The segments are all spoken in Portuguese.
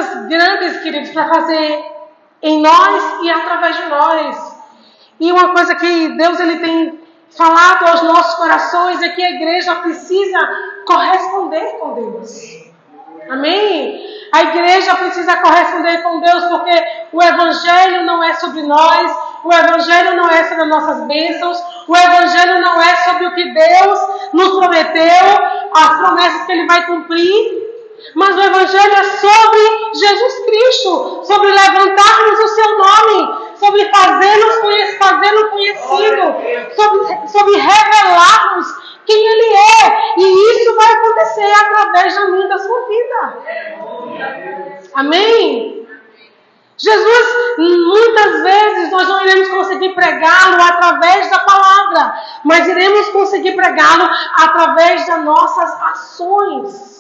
coisas grandes, queridos, para fazer em nós e através de nós. E uma coisa que Deus ele tem falado aos nossos corações é que a igreja precisa corresponder com Deus. Amém? A igreja precisa corresponder com Deus, porque o Evangelho não é sobre nós, o Evangelho não é sobre as nossas bênçãos, o Evangelho não é sobre o que Deus nos prometeu, as promessas que Ele vai cumprir, mas o Evangelho é sobre Jesus Cristo, sobre levantarmos o Seu nome, sobre fazê-lo conhecido, sobre revelarmos quem Ele é. E isso vai acontecer através da minha e da sua vida. Amém? Jesus, muitas vezes, nós não iremos conseguir pregá-lo através da palavra, mas iremos conseguir pregá-lo através das nossas ações.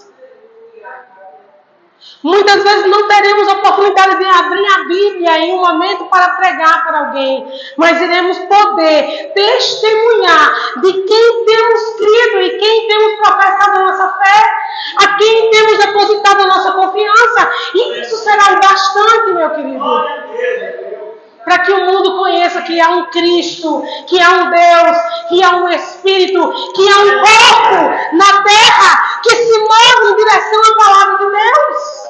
Muitas vezes não teremos a oportunidade de abrir a Bíblia em um momento para pregar para alguém, mas iremos poder testemunhar de quem temos crido e quem temos professado a nossa fé, a quem temos depositado a nossa confiança. E isso será o bastante, meu querido, para que o mundo conheça que há um Cristo, que há um Deus, que há um Espírito, que há um corpo na terra que se move em direção à palavra de Deus.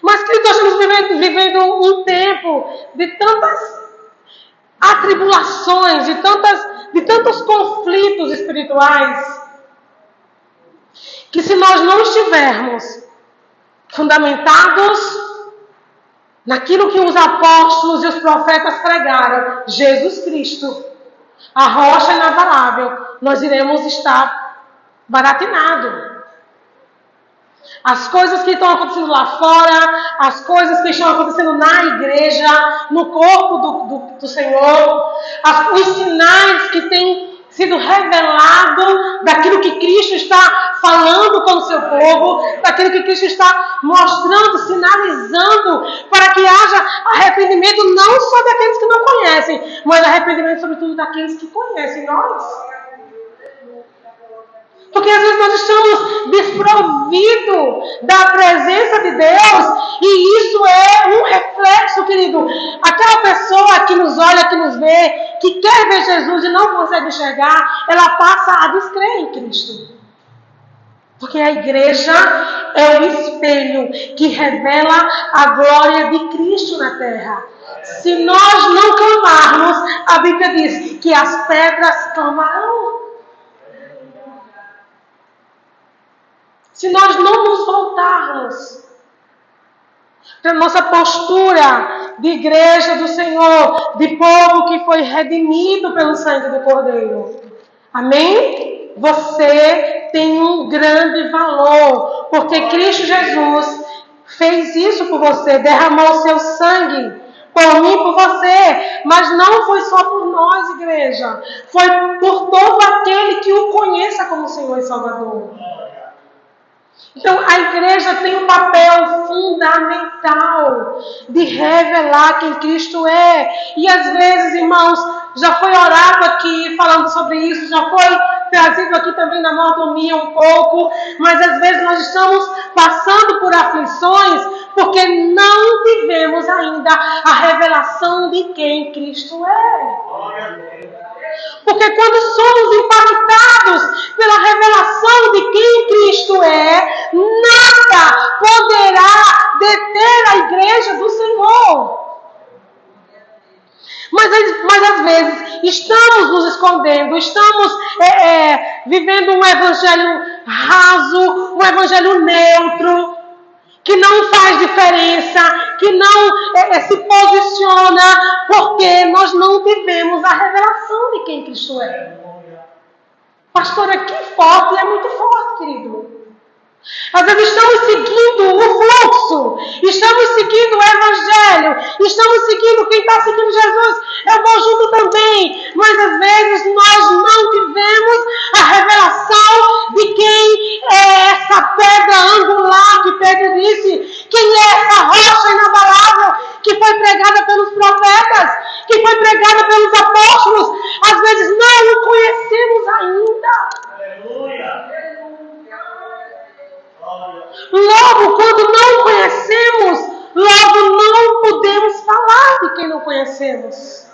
Mas que nós estamos vivendo um tempo de tantas atribulações, de tantos conflitos espirituais, que se nós não estivermos fundamentados naquilo que os apóstolos e os profetas pregaram, Jesus Cristo, a rocha inabalável, nós iremos estar baratinados. As coisas que estão acontecendo lá fora, as coisas que estão acontecendo na igreja, no corpo do Senhor, os sinais que têm sido revelados daquilo que Cristo está falando com o seu povo, daquilo que Cristo está mostrando, sinalizando, para que haja arrependimento não só daqueles que não conhecem, mas arrependimento sobretudo daqueles que conhecem nós. Porque às vezes nós estamos desprovidos da presença de Deus, e isso é um reflexo, querido. Aquela pessoa que nos olha, que nos vê, que quer ver Jesus e não consegue enxergar, ela passa a descrer em Cristo. Porque a igreja é o espelho que revela a glória de Cristo na terra. Se nós não clamarmos, a Bíblia diz que as pedras clamarão. Se nós não nos voltarmos para a nossa postura de igreja do Senhor, de povo que foi redimido pelo sangue do Cordeiro. Amém? Você tem um grande valor, porque Cristo Jesus fez isso por você, derramou seu sangue por mim, por você, mas não foi só por nós, igreja, foi por todo aquele que o conheça como Senhor e Salvador. Então, a igreja tem um papel fundamental de revelar quem Cristo é. E às vezes, irmãos, já foi orado aqui falando sobre isso, já foi trazido aqui também na mordomia um pouco, mas às vezes nós estamos passando por aflições porque não tivemos ainda a revelação de quem Cristo é. Porque quando somos impactados pela revelação de quem Cristo é, nada poderá deter a igreja do Senhor. Mas às vezes estamos nos escondendo, estamos vivendo um evangelho raso, um evangelho neutro, que não faz diferença, que não se posiciona, porque nós não tivemos a revelação de quem Cristo é. Pastora, que forte, é muito forte, querido. Às vezes estamos seguindo o fluxo, estamos seguindo o Evangelho, estamos seguindo quem está seguindo Jesus, eu vou junto também, mas às vezes nós não tivemos a revelação de quem é essa pedra angular que Pedro disse, quem é essa rocha inabalável que foi pregada pelos profetas, que foi pregada pelos apóstolos. Às vezes não o conhecemos ainda. Aleluia. Logo, quando não não conhecemos.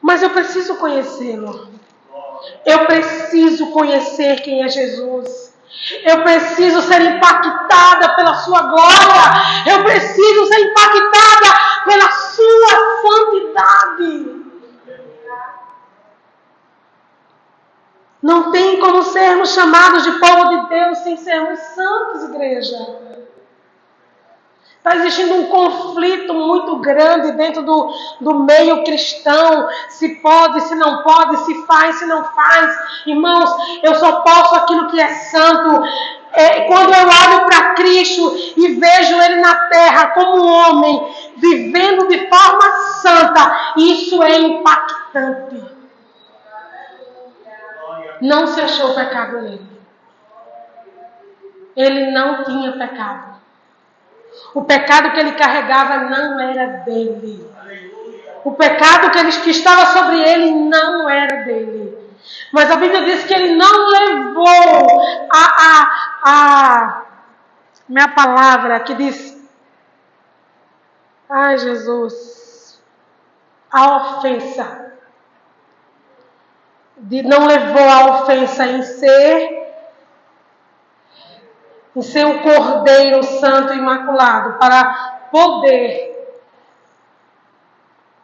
Mas eu preciso conhecê-lo. Eu preciso conhecer quem é Jesus. Eu preciso ser impactada pela sua glória. Eu preciso ser impactada pela sua santidade. Não tem como sermos chamados de povo de Deus sem sermos santos, igreja. Está existindo um conflito muito grande dentro do meio cristão. Se pode, se não pode, se faz, se não faz. Irmãos, eu só posso aquilo que é santo. Quando eu olho para Cristo e vejo Ele na terra como homem, vivendo de forma santa, isso é impactante. Não se achou pecado nele. Ele não tinha pecado. O pecado que ele carregava não era dele. O pecado que estava sobre ele não era dele. Mas a Bíblia diz que ele não levou minha palavra que diz, ai Jesus, a ofensa. Não levou a ofensa em ser o Cordeiro Santo e Imaculado, para poder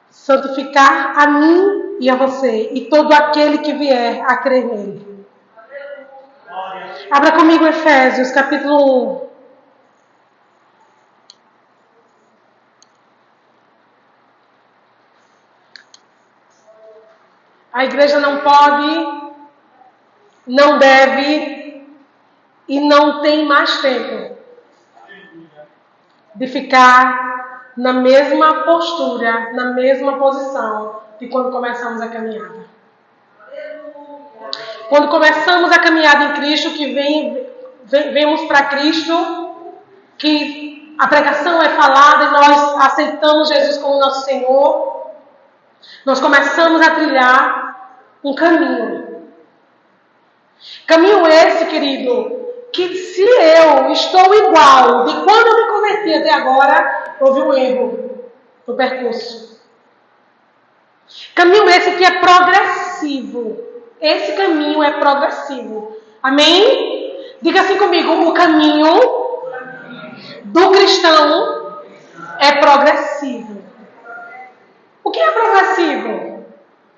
santificar a mim e a você, e todo aquele que vier a crer nele. Abra comigo Efésios, capítulo 1. A igreja não pode, não deve e não tem mais tempo de ficar na mesma postura, na mesma posição de quando começamos a caminhada. Quando começamos a caminhada em Cristo, que vemos para Cristo, que a pregação é falada e nós aceitamos Jesus como nosso Senhor, nós começamos a trilhar um caminho. Caminho esse, querido, que se eu estou igual de quando eu me converti até agora, houve um erro no percurso. Caminho esse que é progressivo. Esse caminho é progressivo. Amém? Diga assim comigo, o caminho do cristão é progressivo. O que é progressivo?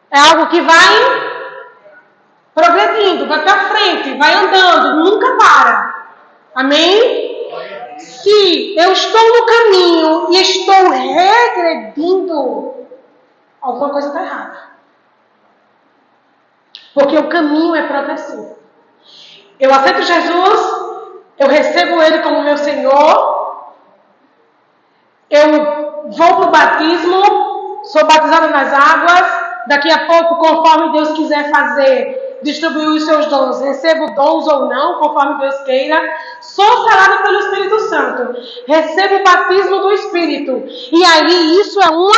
É algo que vai progredindo, vai para frente, vai andando, nunca para. Amém? Se eu estou no caminho e estou regredindo, alguma coisa está errada. Porque o caminho é progressivo. Eu aceito Jesus, eu recebo Ele como meu Senhor, eu vou para o batismo, sou batizada nas águas, daqui a pouco, conforme Deus quiser fazer, distribuir os seus dons, recebo dons ou não, conforme Deus queira, sou selada pelo Espírito Santo, recebo o batismo do Espírito, e aí isso é uma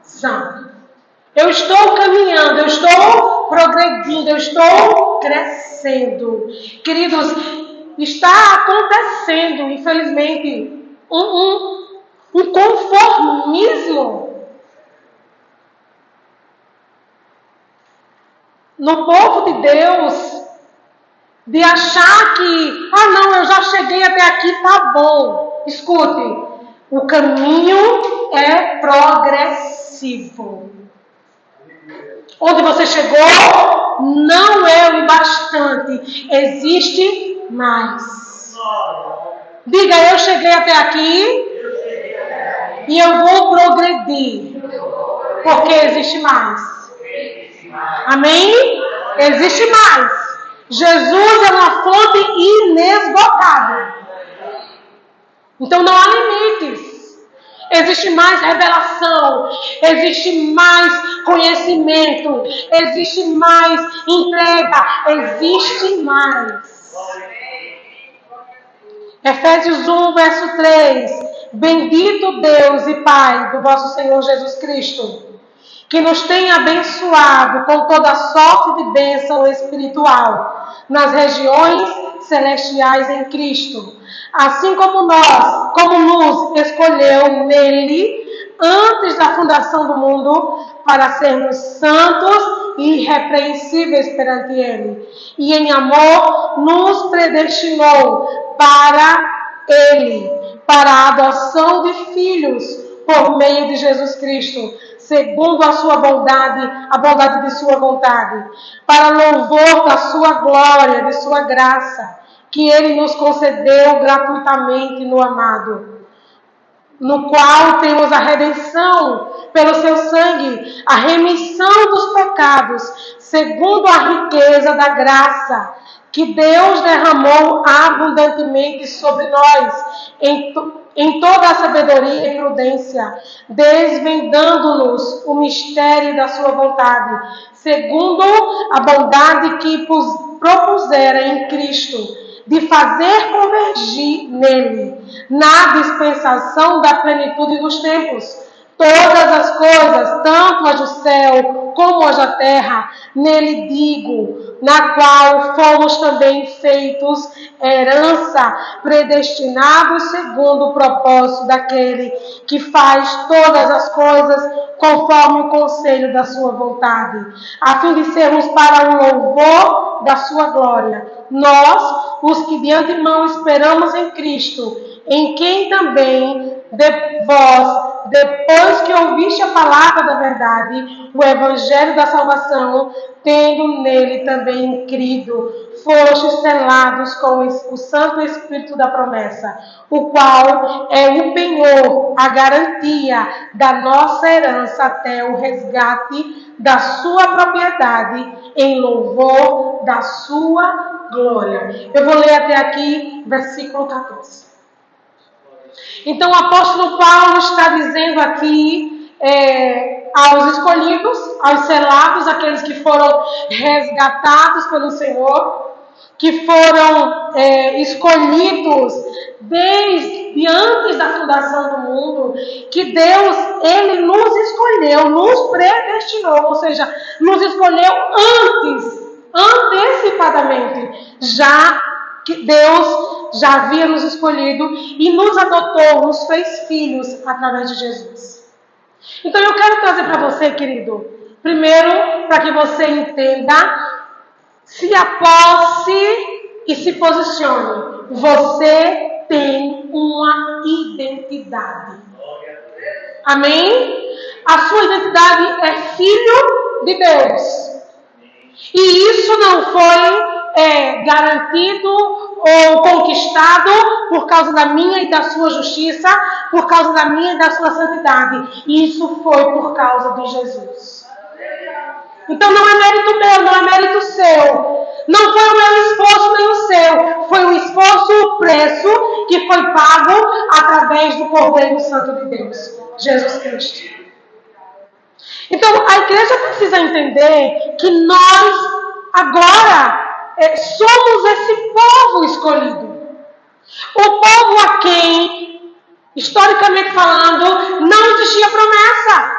progressão. Eu estou caminhando, eu estou progredindo, eu estou crescendo. Queridos, está acontecendo, infelizmente, um conformismo no povo de Deus, de achar que, não, eu já cheguei até aqui, tá bom. Escute, o caminho é progressivo. Onde você chegou não é o bastante, existe mais. Diga, eu cheguei até aqui e eu vou progredir, porque existe mais. Amém? Existe mais. Jesus é uma fonte inesgotável. Então não há limites. Existe mais revelação, existe mais conhecimento, existe mais entrega, existe mais. Efésios 1, verso 3. Bendito Deus e Pai do vosso Senhor Jesus Cristo, que nos tem abençoado com toda sorte de bênção espiritual nas regiões celestiais em Cristo. Assim como nos escolheu nele antes da fundação do mundo para sermos santos e irrepreensíveis perante ele. E em amor nos predestinou para ele, para a adoção de filhos por meio de Jesus Cristo, segundo a sua bondade, a bondade de sua vontade, para louvor da sua glória, de sua graça, que ele nos concedeu gratuitamente no amado, no qual temos a redenção pelo seu sangue, a remissão dos pecados, segundo a riqueza da graça que Deus derramou abundantemente sobre nós, em toda a sabedoria e prudência, desvendando-nos o mistério da sua vontade, segundo a bondade que propusera em Cristo, de fazer convergir nele, na dispensação da plenitude dos tempos, todas as coisas, tanto as do céu como as da terra, nele digo, na qual fomos também feitos herança, predestinados segundo o propósito daquele que faz todas as coisas conforme o conselho da sua vontade, a fim de sermos para o louvor da sua glória, nós, os que de antemão esperamos em Cristo, em quem também vós, depois que ouviste a palavra da verdade, o evangelho da salvação, tendo nele também crido, fostes selados com o Santo Espírito da promessa, o qual é o penhor, a garantia da nossa herança até o resgate da sua propriedade, em louvor da sua glória. Eu vou ler até aqui, versículo 14. Então o apóstolo Paulo está dizendo aqui aos escolhidos, aos selados, aqueles que foram resgatados pelo Senhor, que foram escolhidos desde antes da fundação do mundo, que Deus, Ele nos escolheu, nos predestinou, ou seja, nos escolheu antecipadamente, já que Deus já havia nos escolhido e nos adotou, nos fez filhos através de Jesus. Então eu quero trazer para você, querido, primeiro, para que você entenda, se aposse e se posicione. Você tem uma identidade. Amém? A sua identidade é filho de Deus. E isso não foi garantido ou conquistado por causa da minha e da sua justiça, por causa da minha e da sua santidade. Isso foi por causa de Jesus. Então não é mérito meu, não é mérito seu. Não foi o meu esforço nem o seu. Foi o esforço, o preço que foi pago através do Cordeiro Santo de Deus, Jesus Cristo. Então a igreja precisa entender que nós agora somos esse povo escolhido. O povo a quem, historicamente falando, não existia promessa.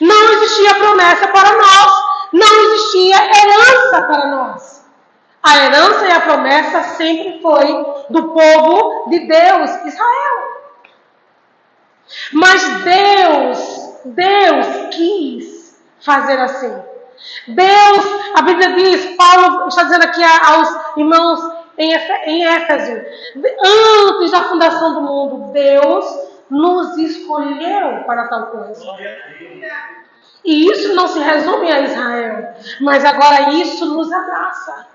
Não existia promessa para nós. Não existia herança para nós. A herança e a promessa sempre foi do povo de Deus, Israel. Mas Deus quis fazer assim. Deus, a Bíblia diz, Paulo está dizendo aqui aos irmãos em Éfeso, antes da fundação do mundo, Deus nos escolheu para tal coisa. E isso não se resume a Israel, mas agora isso nos abraça.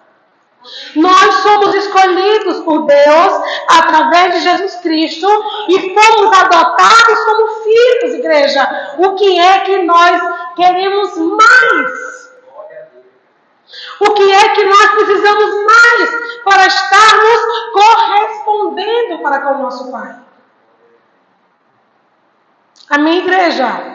Nós somos escolhidos por Deus através de Jesus Cristo e fomos adotados como filhos, igreja. O que é que nós queremos mais? O que é que nós precisamos mais para estarmos correspondendo para com o nosso Pai? Amém, igreja?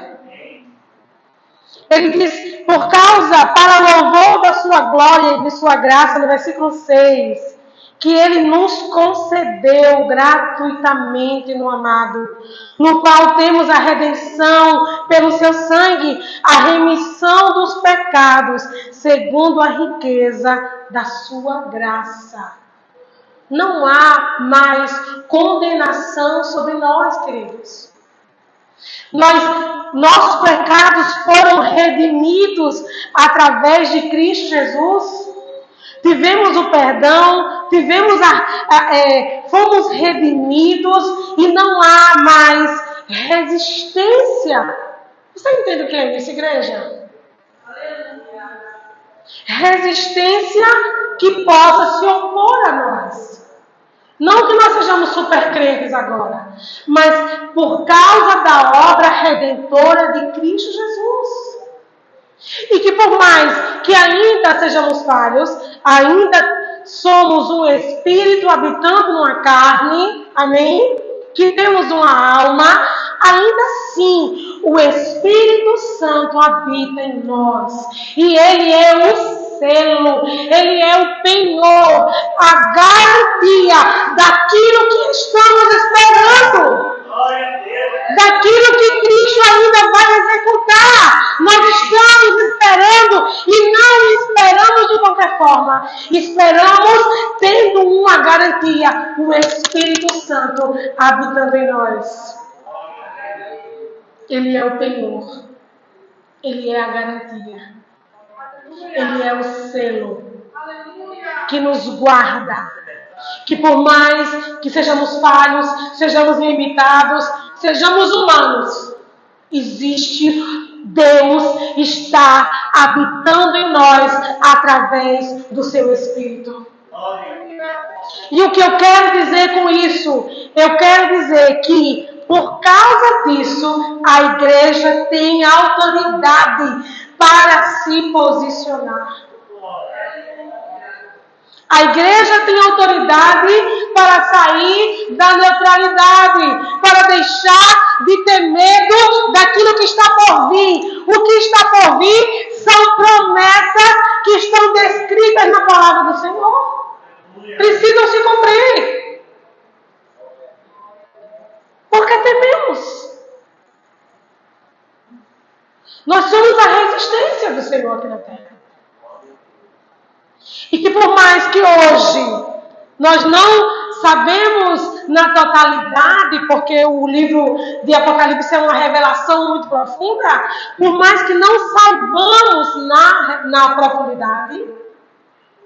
Ele diz, para louvor da sua glória e de sua graça, no versículo 6, que Ele nos concedeu gratuitamente no amado, no qual temos a redenção pelo seu sangue, a remissão dos pecados, segundo a riqueza da sua graça. Não há mais condenação sobre nós, queridos. Nossos pecados foram redimidos através de Cristo Jesus. Tivemos o perdão, fomos redimidos e não há mais resistência. Você entende o que é isso, igreja? Resistência que possa se opor a nós. Não que nós sejamos super crentes agora, mas por causa da obra redentora de Cristo Jesus. E que por mais que ainda sejamos falhos, ainda somos um espírito habitando numa carne, amém? Que temos uma alma, ainda assim o Espírito Santo habita em nós. E Ele é o selo, Ele é o penhor, a garantia daquilo que estamos esperando. Daquilo que Cristo ainda vai executar. Nós estamos esperando e não esperamos de qualquer forma. Esperamos tendo uma garantia, o Espírito Santo habitando em nós. Ele é o penhor. Ele é a garantia. Ele é o selo que nos guarda. Que por mais que sejamos falhos, sejamos limitados, sejamos humanos, existe Deus, está habitando em nós através do seu Espírito. E o que eu quero dizer com isso? Eu quero dizer que por causa disso a igreja tem autoridade para se posicionar. A igreja tem autoridade para sair da neutralidade, para deixar de ter medo daquilo que está por vir. O que está por vir são promessas que estão descritas na palavra do Senhor. Precisam se cumprir. Porque tememos. Nós somos a resistência do Senhor aqui na terra. E que por mais que hoje nós não sabemos na totalidade, porque o livro de Apocalipse é uma revelação muito profunda, por mais que não saibamos na profundidade,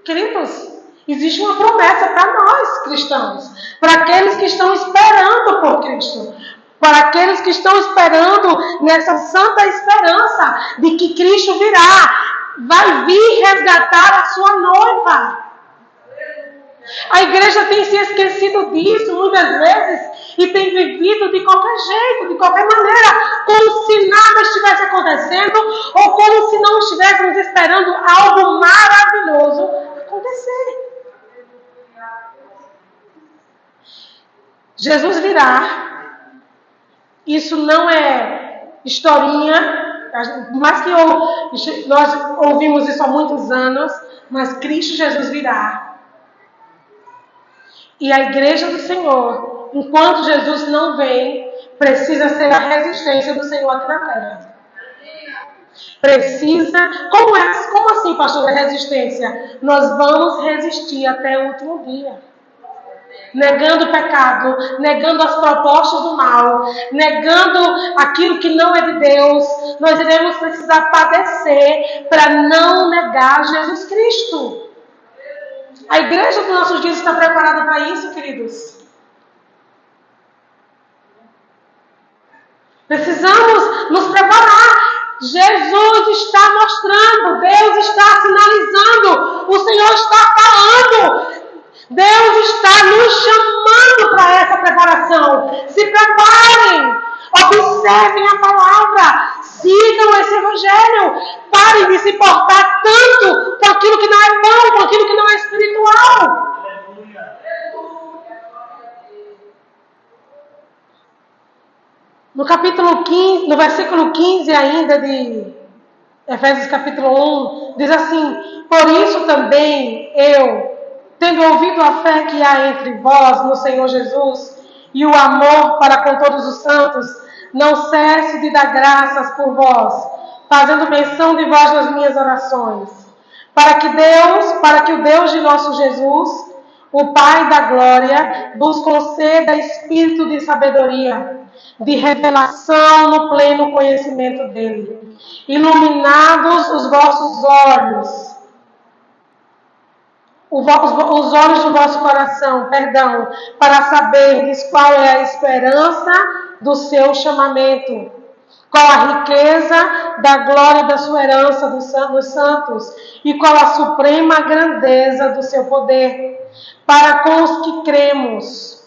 queridos, existe uma promessa para nós cristãos, para aqueles que estão esperando por Cristo, para aqueles que estão esperando nessa santa esperança de que Cristo virá. Vai vir resgatar a sua noiva. A igreja tem se esquecido disso muitas vezes e tem vivido de qualquer jeito, de qualquer maneira, como se nada estivesse acontecendo ou como se não estivéssemos esperando algo maravilhoso acontecer. Jesus virá. Isso não é historinha. Mas que nós ouvimos isso há muitos anos, mas Cristo Jesus virá. E a igreja do Senhor, enquanto Jesus não vem, precisa ser a resistência do Senhor aqui na terra. Precisa. Como assim, pastor, a resistência? Nós vamos resistir até o último dia. Negando o pecado, negando as propostas do mal, negando aquilo que não é de Deus, nós iremos precisar padecer para não negar Jesus Cristo. A igreja dos nossos dias está preparada para isso, queridos? Precisamos nos preparar. Jesus está mostrando, Deus está sinalizando, o Senhor está falando. Deus está nos chamando para essa preparação. Se preparem, observem a palavra, sigam esse evangelho, parem de se portar tanto com aquilo que não é bom, com aquilo que não é espiritual. No capítulo 15, no versículo 15 ainda de Efésios capítulo 1, diz assim: por isso também eu, tendo ouvido a fé que há entre vós no Senhor Jesus e o amor para com todos os santos, não cesse de dar graças por vós, fazendo menção de vós nas minhas orações, para que o Deus de nosso Jesus, o Pai da glória, vos conceda espírito de sabedoria, de revelação no pleno conhecimento dele, iluminados os vossos olhos, os olhos do vosso coração, para saberdes qual é a esperança do seu chamamento, qual a riqueza da glória da sua herança dos santos, e qual a suprema grandeza do seu poder, para com os que cremos.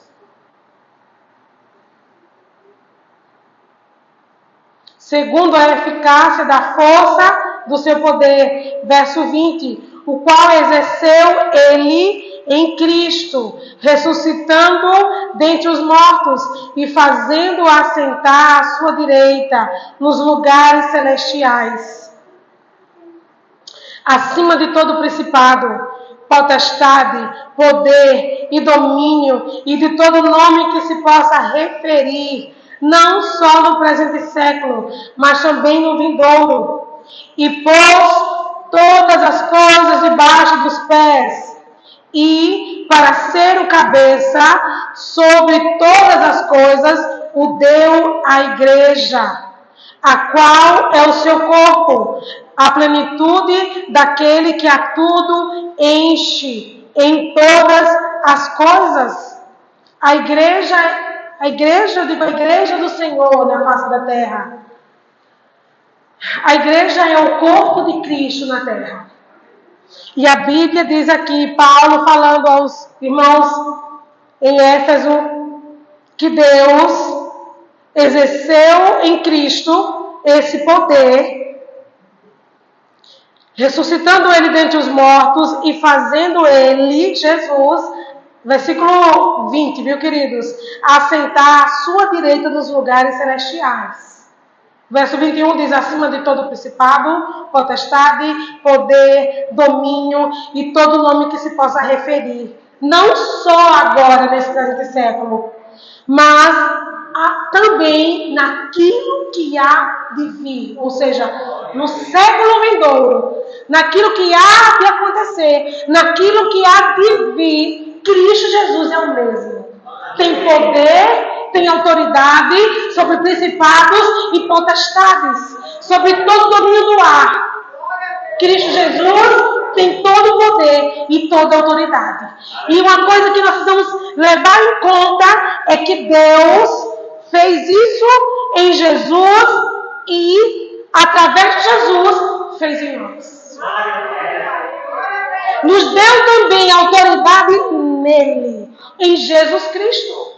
Segundo a eficácia da força do seu poder. Verso 20. O qual exerceu ele em Cristo, ressuscitando dentre os mortos e fazendo-o assentar à sua direita nos lugares celestiais, acima de todo principado, potestade, poder e domínio, e de todo nome que se possa referir, não só no presente século, mas também no vindouro. E pôs todas as coisas debaixo dos pés, e para ser o cabeça sobre todas as coisas, o deu à igreja, a qual é o seu corpo, a plenitude daquele que a tudo enche em todas as coisas. A igreja do Senhor na face da terra. A igreja é o corpo de Cristo na terra. E a Bíblia diz aqui, Paulo falando aos irmãos em Éfeso, que Deus exerceu em Cristo esse poder, ressuscitando ele dentre os mortos e fazendo ele, Jesus, versículo 20, viu, queridos? Assentar à sua direita nos lugares celestiais. Verso 21 diz: acima de todo principado, potestade, poder, domínio e todo nome que se possa referir. Não só agora, nesse presente século, mas também naquilo que há de vir. Ou seja, no século vindouro, naquilo que há de acontecer, naquilo que há de vir, Cristo Jesus é o mesmo. Tem poder, tem autoridade sobre principados e potestades, sobre todo o domínio do ar. Cristo Jesus tem todo o poder e toda a autoridade. E uma coisa que nós precisamos levar em conta é que Deus fez isso em Jesus e, através de Jesus, fez em nós. Nos deu também autoridade nele, em Jesus Cristo.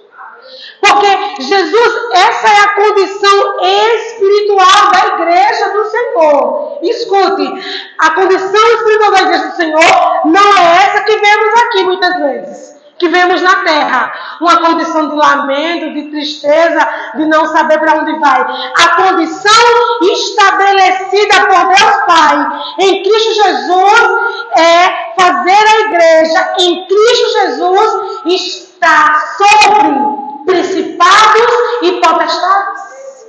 Porque Jesus, essa é a condição espiritual da igreja do Senhor. Escute, a condição espiritual da igreja do Senhor não é essa que vemos aqui muitas vezes, que vemos na terra. Uma condição de lamento, de tristeza, de não saber para onde vai. A condição estabelecida por Deus Pai em Cristo Jesus é fazer a igreja em Cristo Jesus estar sobre principados e potestades.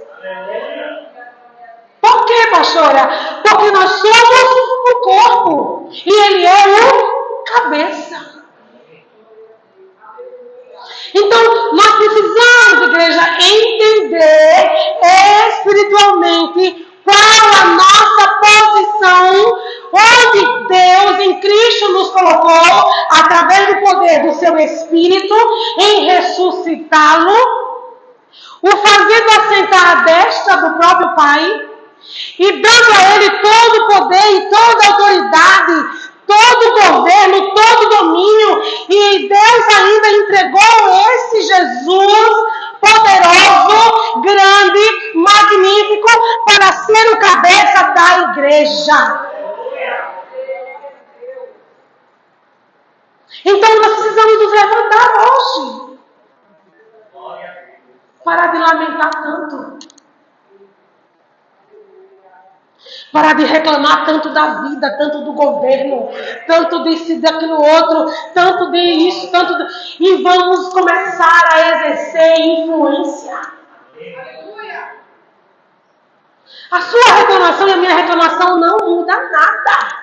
Por quê, pastora? Porque nós somos o corpo e ele é o cabeça. Então, nós precisamos, igreja, entender espiritualmente qual a nossa posição, onde Deus em Cristo nos colocou, através do poder do seu Espírito, em ressuscitá-lo, o fazendo assentar à destra do próprio Pai, e dando a Ele todo o poder e toda a autoridade, todo o governo, todo o domínio, e Deus ainda entregou esse Jesus poderoso, grande, magnífico, para ser o cabeça da igreja. Então nós precisamos nos levantar hoje. Parar de lamentar tanto. Parar de reclamar tanto da vida, tanto do governo, tanto disso, daquilo outro, tanto de isso, tanto de... E vamos começar a exercer influência. A sua reclamação e a minha reclamação não muda nada.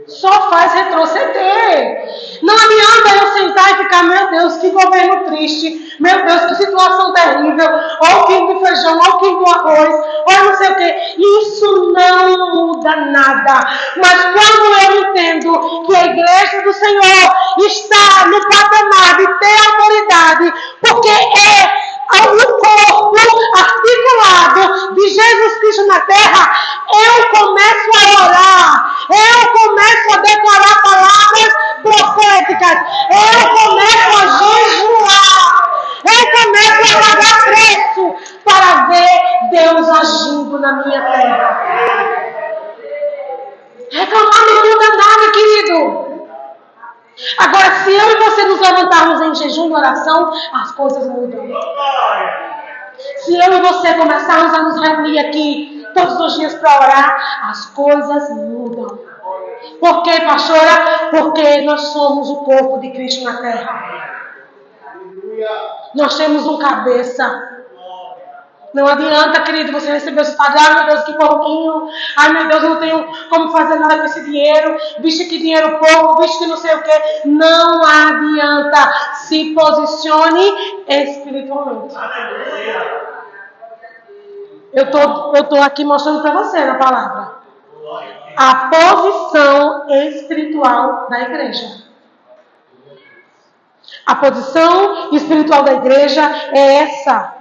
Só faz retroceder. Não adianta eu sentar e ficar, meu Deus, que governo triste, meu Deus, que situação terrível, ou o quilo do feijão, ou o quilo do arroz, ou não sei o quê. Isso não muda nada. Mas quando eu entendo que a igreja do Senhor está no patamar de ter autoridade, porque é o corpo articulado de Jesus Cristo na terra, eu começo a orar, eu começo a declarar palavras proféticas, eu começo a jejuar, eu começo a pagar preço para ver Deus agindo na minha terra. Reclamar não muda nada, querido. Agora, se eu e você nos levantarmos em jejum e oração, as coisas mudam. Se eu e você começarmos a nos reunir aqui todos os dias para orar, as coisas mudam. Por quê, pastora? Porque nós somos o corpo de Cristo na terra. Nós temos um cabeça. Não adianta, querido, você receber o seu padre. Ai, meu Deus, que pouquinho. Ai, meu Deus, eu não tenho como fazer nada com esse dinheiro. Vixe, que dinheiro pouco. Vixe, que não sei o quê. Não adianta. Se posicione espiritualmente. Eu tô aqui mostrando para você na palavra. A posição espiritual da igreja. A posição espiritual da igreja é essa.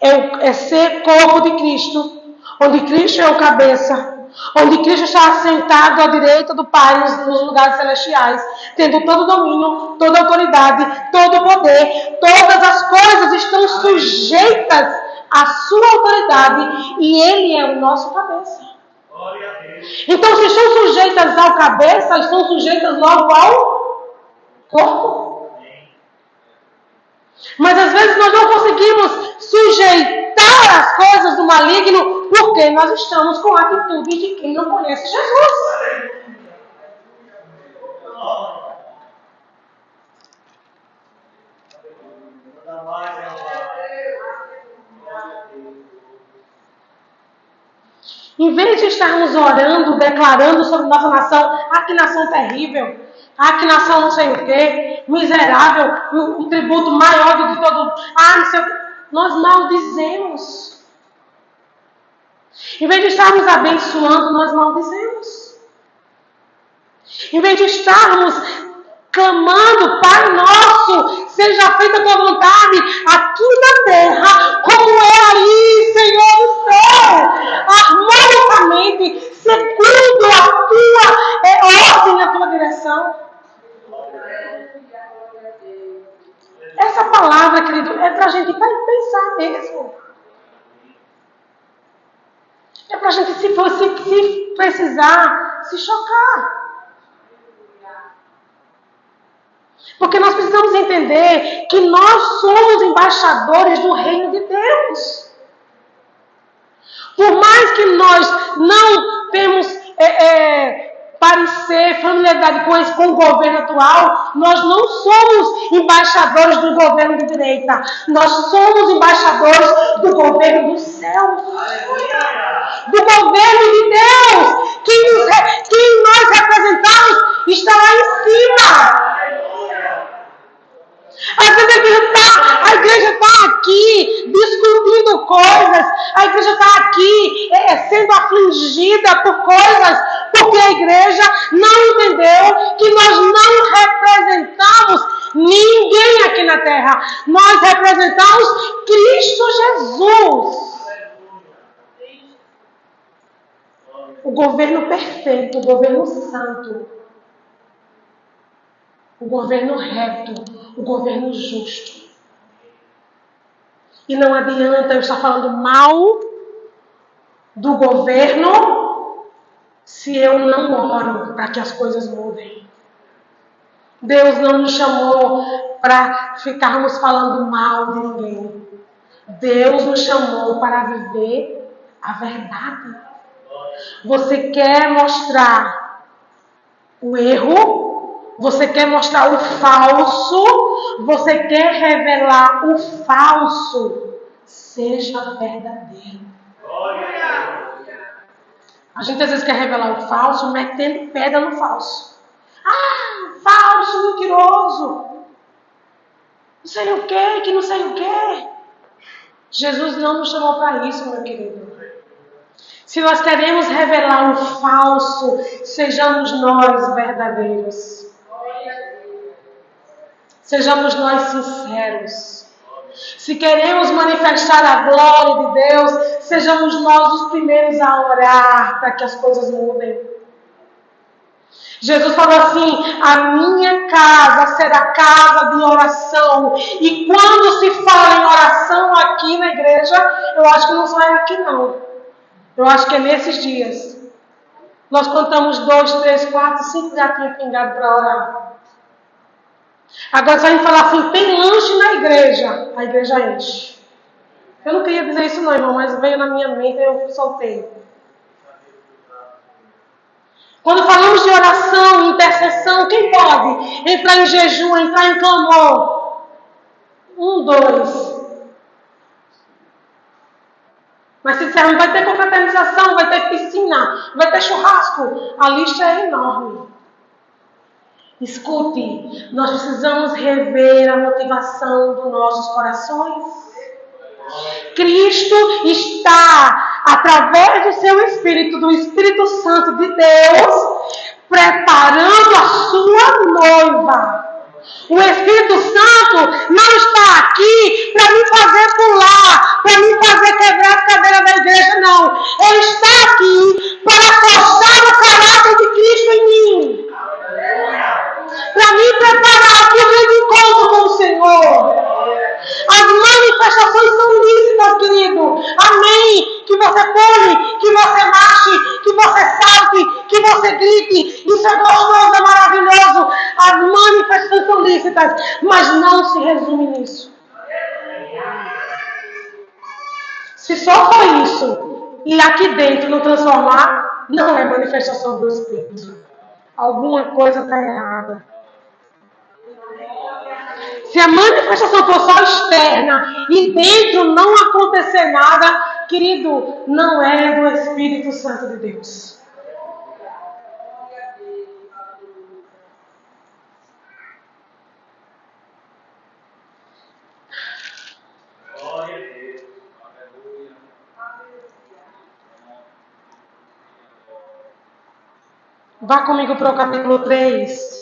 É ser corpo de Cristo, onde Cristo é o cabeça, onde Cristo está assentado à direita do Pai nos lugares celestiais, tendo todo o domínio, toda a autoridade, todo o poder, todas as coisas estão sujeitas à sua autoridade e Ele é o nosso cabeça. Então, se estão sujeitas ao cabeça, estão sujeitas logo ao corpo. Mas às vezes nós não conseguimos sujeitar as coisas do maligno porque nós estamos com a atitude de quem não conhece Jesus. Em vez de estarmos orando, declarando sobre nossa nação, que nação terrível, que nação não sei o quê, miserável, o tributo maior de todo, não sei o quê, nós maldizemos. Em vez de estarmos abençoando, nós maldizemos. Em vez de estarmos clamando, Pai nosso, seja feita a tua vontade aqui na terra, como é aí, Senhor do céu, harmonicamente, segundo a tua ordem, a tua direção. Essa palavra, querido, é para a gente pensar mesmo. É para a gente, se precisar, se chocar. Porque nós precisamos entender que nós somos embaixadores do reino de Deus. Por mais que nós não temos parecer, familiaridade com o governo atual, nós não somos embaixadores do governo de direita. Nós somos embaixadores do governo do céu. Do governo de Deus. Quem nós representamos está lá em cima. Às vezes a igreja está aqui discutindo coisas, a igreja está aqui sendo afligida por coisas, porque a igreja não entendeu que nós não representamos ninguém aqui na terra, nós representamos Cristo Jesus. O governo perfeito, o governo santo, o governo reto, o governo justo. E não adianta eu estar falando mal do governo se eu não oro para que as coisas mudem. Deus não nos chamou para ficarmos falando mal de ninguém. Deus nos chamou para viver a verdade. Você quer mostrar o erro? Você quer mostrar o falso? Você quer revelar o falso? Seja verdadeiro. A gente às vezes quer revelar o falso, metendo pedra no falso. Ah, falso, mentiroso. Não sei o que não sei o que. Jesus não nos chamou para isso, meu querido. Se nós queremos revelar o falso, sejamos nós verdadeiros. Sejamos nós sinceros. Se queremos manifestar a glória de Deus, sejamos nós os primeiros a orar para que as coisas mudem. Jesus falou assim: a minha casa será casa de oração. E quando se fala em oração aqui na igreja, eu acho que não só é aqui não. Eu acho que é nesses dias. Nós contamos 2, 3, 4, 5 gatinhos pingados para orar. Agora, se a gente falar assim, tem lanche na igreja, a igreja enche. Eu não queria dizer isso não, irmão, mas veio na minha mente e eu soltei. Quando falamos de oração, intercessão, quem pode entrar em jejum, entrar em clamor? 1, 2. Mas se dissermos, vai ter confraternização, vai ter piscina, vai ter churrasco, a lista é enorme. Escute, nós precisamos rever a motivação dos nossos corações. Cristo está, através do seu Espírito, do Espírito Santo de Deus, preparando a sua noiva. O Espírito Santo não está aqui para me fazer pular, para me fazer quebrar as cadeiras da igreja, não. Ele está aqui para forjar o caráter de Cristo em mim. Para me preparar para o meu encontro com o Senhor. As manifestações são lícitas, querido. Amém. Que você pule, que você marche, que você salte, que você grite. Isso é gostoso, é maravilhoso. As manifestações são lícitas, mas não se resume nisso. Se só for isso e aqui dentro não transformar, não é manifestação do Espírito. Alguma coisa está errada. Se a manifestação for só externa e dentro não acontecer nada, querido, não é do Espírito Santo de Deus. Vá comigo para o capítulo 3.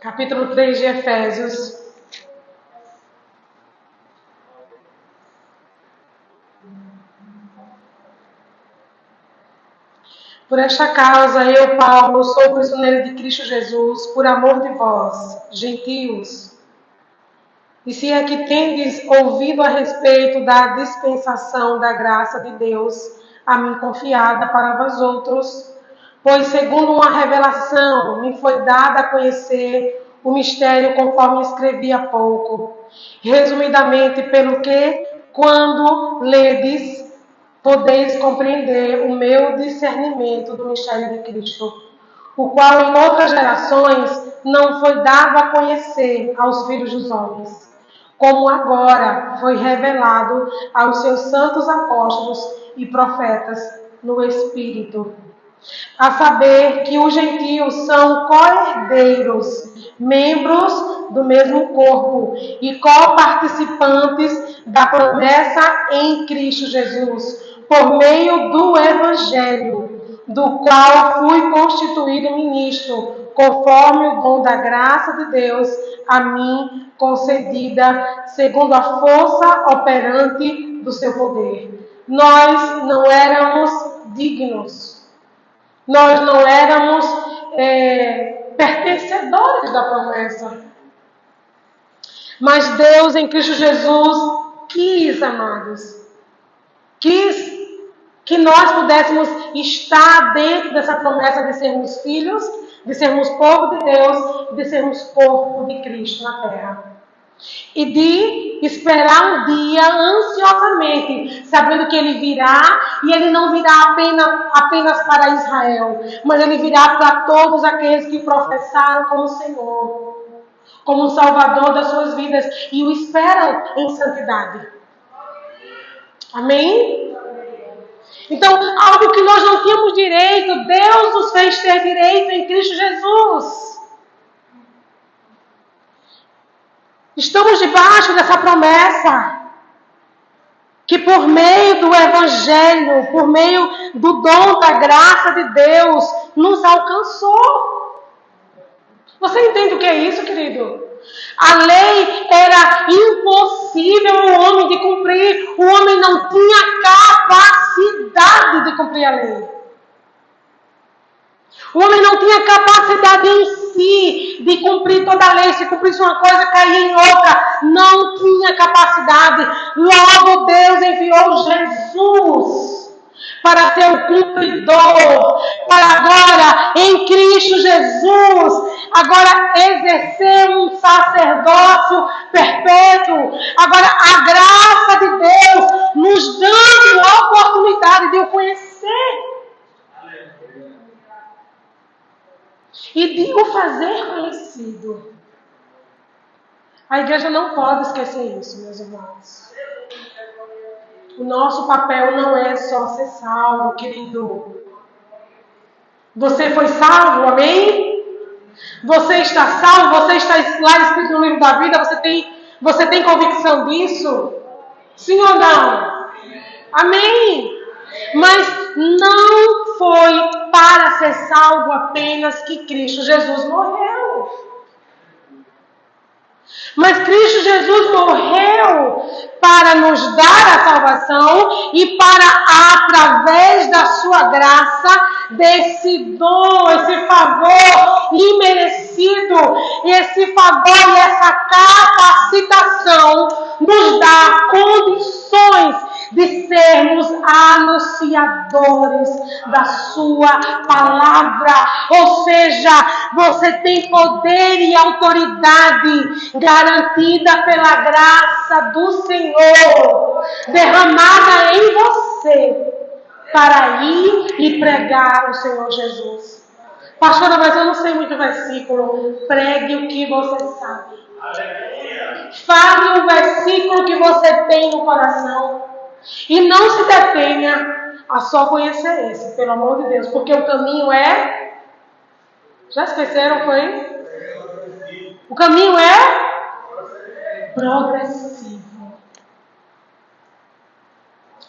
Capítulo 3 de Efésios. Por esta causa, eu, Paulo, sou prisioneiro de Cristo Jesus, por amor de vós, gentios. E se é que tendes ouvido a respeito da dispensação da graça de Deus, a mim confiada para vós outros, pois segundo uma revelação me foi dada a conhecer o mistério conforme escrevi há pouco. Resumidamente, pelo que, quando ledes, podeis compreender o meu discernimento do mistério de Cristo, o qual em outras gerações não foi dado a conhecer aos filhos dos homens, como agora foi revelado aos seus santos apóstolos e profetas no Espírito. A saber que os gentios são co-herdeiros, membros do mesmo corpo e co-participantes da promessa em Cristo Jesus, por meio do Evangelho, do qual fui constituído ministro, conforme o dom da graça de Deus a mim concedida, segundo a força operante do seu poder. Nós não éramos dignos. Nós não éramos pertencedores da promessa. Mas Deus em Cristo Jesus quis, amados, quis que nós pudéssemos estar dentro dessa promessa de sermos filhos, de sermos povo de Deus, de sermos corpo de Cristo na terra. e de esperar um dia ansiosamente, sabendo que ele virá, e ele não virá apenas para Israel, mas ele virá para todos aqueles que professaram como Senhor, como Salvador das suas vidas e o esperam em santidade. Amém? Então, algo que nós não tínhamos direito, Deus nos fez ter direito em Cristo Jesus. Estamos debaixo dessa promessa, que por meio do Evangelho, por meio do dom da graça de Deus, nos alcançou. Você entende o que é isso, querido? A lei era impossível o homem de cumprir. O homem não tinha capacidade de cumprir a lei. O homem não tinha capacidade em si de cumprir toda a lei. Se cumprisse uma coisa, caía em outra. Não tinha capacidade. Logo Deus enviou Jesus para ser o cumpridor, para agora, em Cristo Jesus, agora exercer um sacerdócio perpétuo. Agora a graça de Deus nos dando a oportunidade de o conhecer e de o fazer conhecido. A igreja não pode esquecer isso, meus irmãos. O nosso papel não é só ser salvo, querido. Você foi salvo, amém? Você está salvo, você está lá escrito no livro da vida, você tem convicção disso? Sim ou não? Amém? Mas não foi para ser salvo apenas que Cristo Jesus morreu. Mas Cristo Jesus morreu para nos dar a salvação e para, através da sua graça, desse dom, esse favor imerecido, esse favor e essa capacitação, nos dá condições de sermos anunciadores da sua palavra. Ou seja, você tem poder e autoridade garantida pela graça do Senhor, derramada em você, para ir e pregar o Senhor Jesus. Pastora, mas eu não sei muito versículo. Pregue o que você sabe. Fale o versículo que você tem no coração. E não se detenha a só conhecer esse, pelo amor de Deus, porque o caminho é... Já esqueceram, foi? O caminho é progressivo.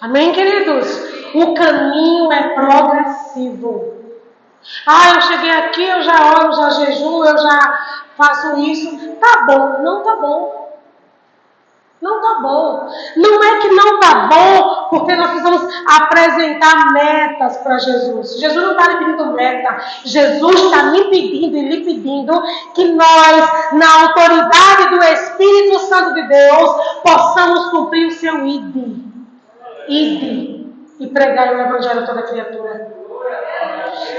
Amém, queridos? O caminho é progressivo. Eu cheguei aqui, eu já oro, já jejuo, eu já faço isso. Tá bom, não tá bom. Não tá bom. Não é que não tá bom porque nós precisamos apresentar metas para Jesus. Jesus não está lhe pedindo meta. Jesus está me pedindo e lhe pedindo que nós, na autoridade do Espírito Santo de Deus, possamos cumprir o seu ide. Ide e pregar o Evangelho a toda criatura.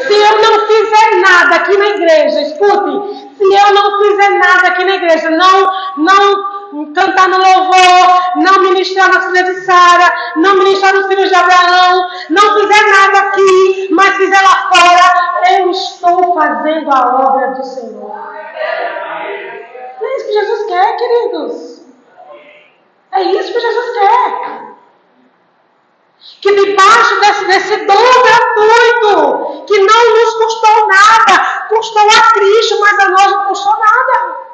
Se eu não fizer nada aqui na igreja, escute, se eu não fizer nada aqui na igreja, não cantar no louvor, não ministrar nas filhas de Sara, não ministrar nos filhos de Abraão, não fizer nada aqui, mas fizer lá fora, eu estou fazendo a obra do Senhor. É isso que Jesus quer, queridos. É isso que Jesus quer. Que debaixo desse dom gratuito, que não nos custou nada, custou a Cristo, mas a nós não custou nada.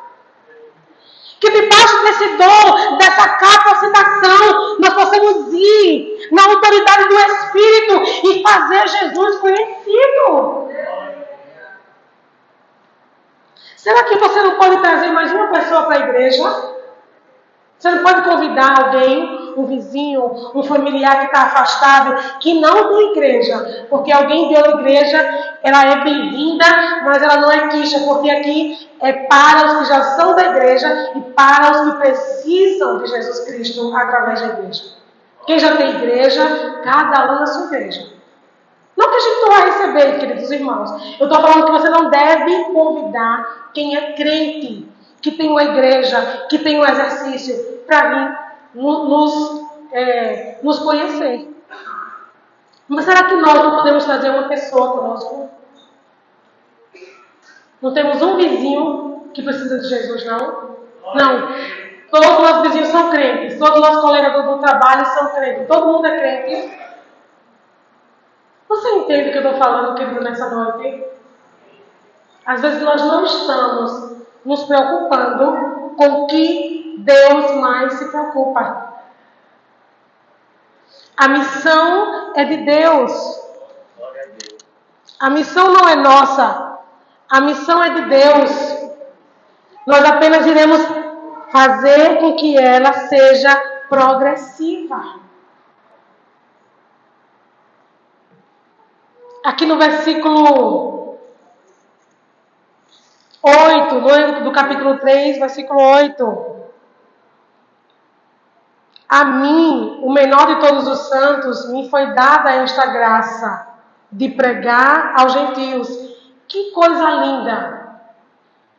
Que debaixo desse dom, dessa capacitação, nós possamos ir na autoridade do Espírito e fazer Jesus conhecido. Será que você não pode trazer mais uma pessoa para a igreja? Você não pode convidar alguém, um vizinho, um familiar que está afastado, que não tem igreja. Porque alguém de outra igreja, ela é bem-vinda, mas ela não é quicha. Porque aqui é para os que já são da igreja e para os que precisam de Jesus Cristo através da igreja. Quem já tem igreja, cada um na sua igreja. Não que a gente não vai receber, queridos irmãos. Eu estou falando que você não deve convidar quem é crente, que tem uma igreja, que tem um exercício, para vir nos conhecer. Mas será que nós não podemos trazer uma pessoa conosco? Não temos um vizinho que precisa de Jesus, não? Não. Todos os nossos vizinhos são crentes. Todos os nossos colegas do trabalho são crentes. Todo mundo é crente. Você entende o que eu estou falando, querido, nessa noite? Às vezes nós não estamos nos preocupando com o que Deus mais se preocupa. A missão é de Deus. A missão não é nossa. A missão é de Deus. Nós apenas iremos fazer com que ela seja progressiva. Aqui no versículo 8, do capítulo 3, versículo 8. A mim, o menor de todos os santos, me foi dada esta graça de pregar aos gentios. Que coisa linda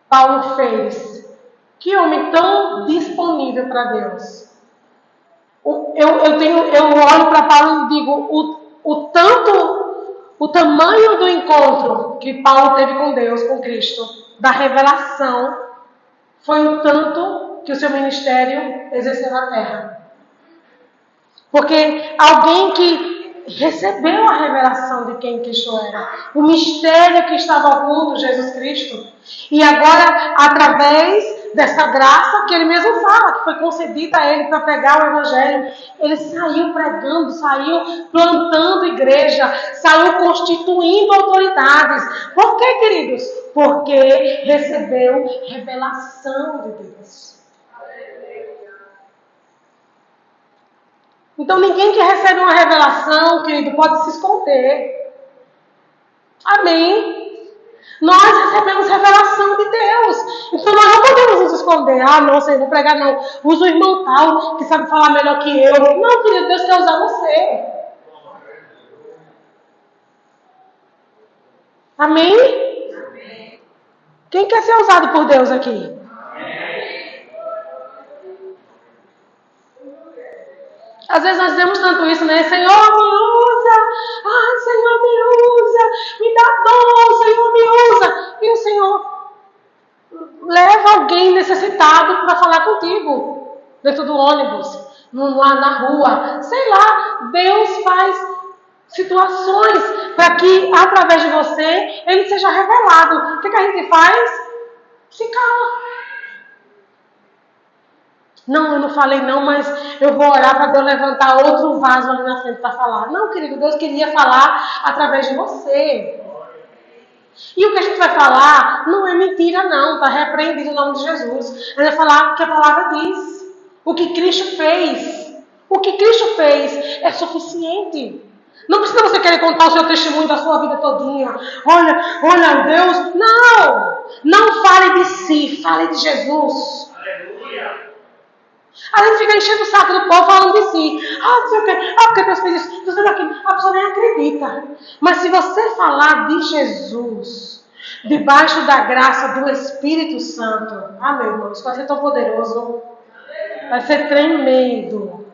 Paulo fez. Que homem tão disponível para Deus. Eu olho para Paulo e digo, o tamanho do encontro que Paulo teve com Deus, com Cristo, da revelação, foi o tanto que o seu ministério exerceu na terra. Porque alguém que recebeu a revelação de quem Cristo era, o mistério que estava oculto, Jesus Cristo, e agora, através dessa graça que ele mesmo fala, que foi concedida a ele para pregar o Evangelho, ele saiu pregando, saiu plantando igreja, saiu constituindo autoridades. Por quê, queridos? Porque recebeu revelação de Deus. Então ninguém que recebe uma revelação, querido, pode se esconder. Amém? Nós recebemos revelação de Deus. Então nós não podemos nos esconder. Ah, não, Senhor, vou pregar não. Usa o irmão tal, que sabe falar melhor que eu. Não, querido, Deus quer usar você. Amém? Quem quer ser usado por Deus aqui? Às vezes nós dizemos tanto isso, né? Senhor, me usa. Ah, Senhor, me usa. Me dá dom, Senhor, me usa. E o Senhor leva alguém necessitado para falar contigo. Dentro do ônibus, lá na rua. Sei lá, Deus faz situações para que, através de você, Ele seja revelado. O que a gente faz? Se cala. Não, eu não falei não, mas eu vou orar para Deus levantar outro vaso ali na frente para falar. Não, querido, Deus queria falar através de você. E o que a gente vai falar não é mentira não, está repreendido em nome de Jesus. A gente vai falar o que a palavra diz. O que Cristo fez. O que Cristo fez é suficiente. Não precisa você querer contar o seu testemunho da sua vida todinha. Olha, Deus. Não fale de si, fale de Jesus. Aleluia. A gente fica enchendo o saco do povo falando de si. Não sei o quê. Porque Deus fez isso. A pessoa nem acredita. Mas se você falar de Jesus, debaixo da graça do Espírito Santo, meu irmão, isso vai ser tão poderoso. Vai ser tremendo.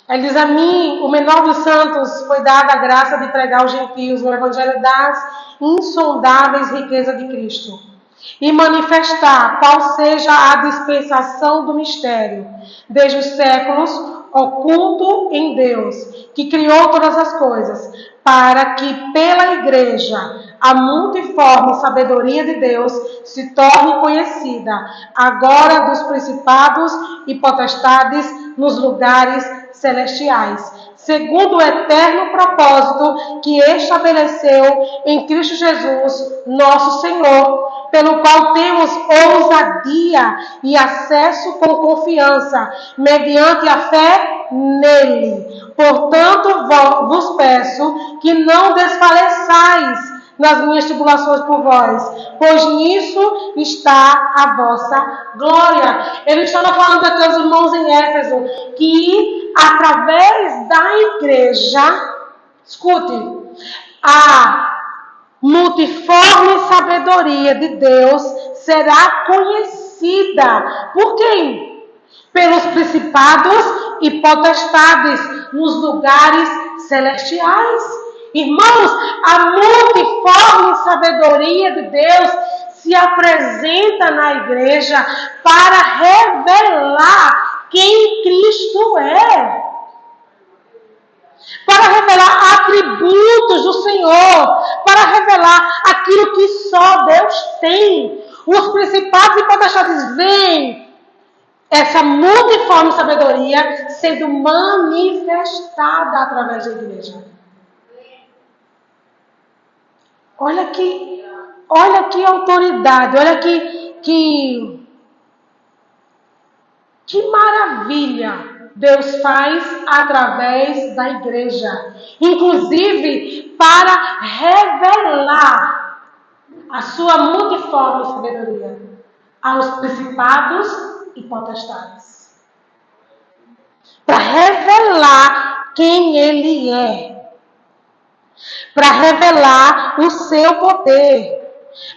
Ele diz, a mim, o menor dos santos, foi dada a graça de pregar aos gentios o evangelho das insondáveis riquezas de Cristo. E manifestar qual seja a dispensação do mistério, desde os séculos, oculto em Deus, que criou todas as coisas, para que pela igreja a multiforme sabedoria de Deus se torne conhecida, agora dos principados e potestades nos lugares celestiais, segundo o eterno propósito que estabeleceu em Cristo Jesus, nosso Senhor, pelo qual temos ousadia e acesso com confiança, mediante a fé nele. Portanto, vos peço que não desfaleçais nas minhas tribulações por vós, pois nisso está a vossa glória. Ele estava falando aqui aos irmãos em Éfeso, que através da igreja, escute, a multiforme sabedoria de Deus será conhecida. Por quem? Pelos principados e potestades nos lugares celestiais. Irmãos, a multiforme sabedoria de Deus se apresenta na igreja para revelar quem Cristo é. Para revelar atributos do Senhor, para revelar aquilo que só Deus tem. Os principados e potestades veem essa multiforme sabedoria sendo manifestada através da igreja. Olha que autoridade, olha que maravilha Deus faz através da igreja, inclusive para revelar a sua multiforme sabedoria aos principados e potestades. Para revelar quem Ele é. Para revelar o seu poder.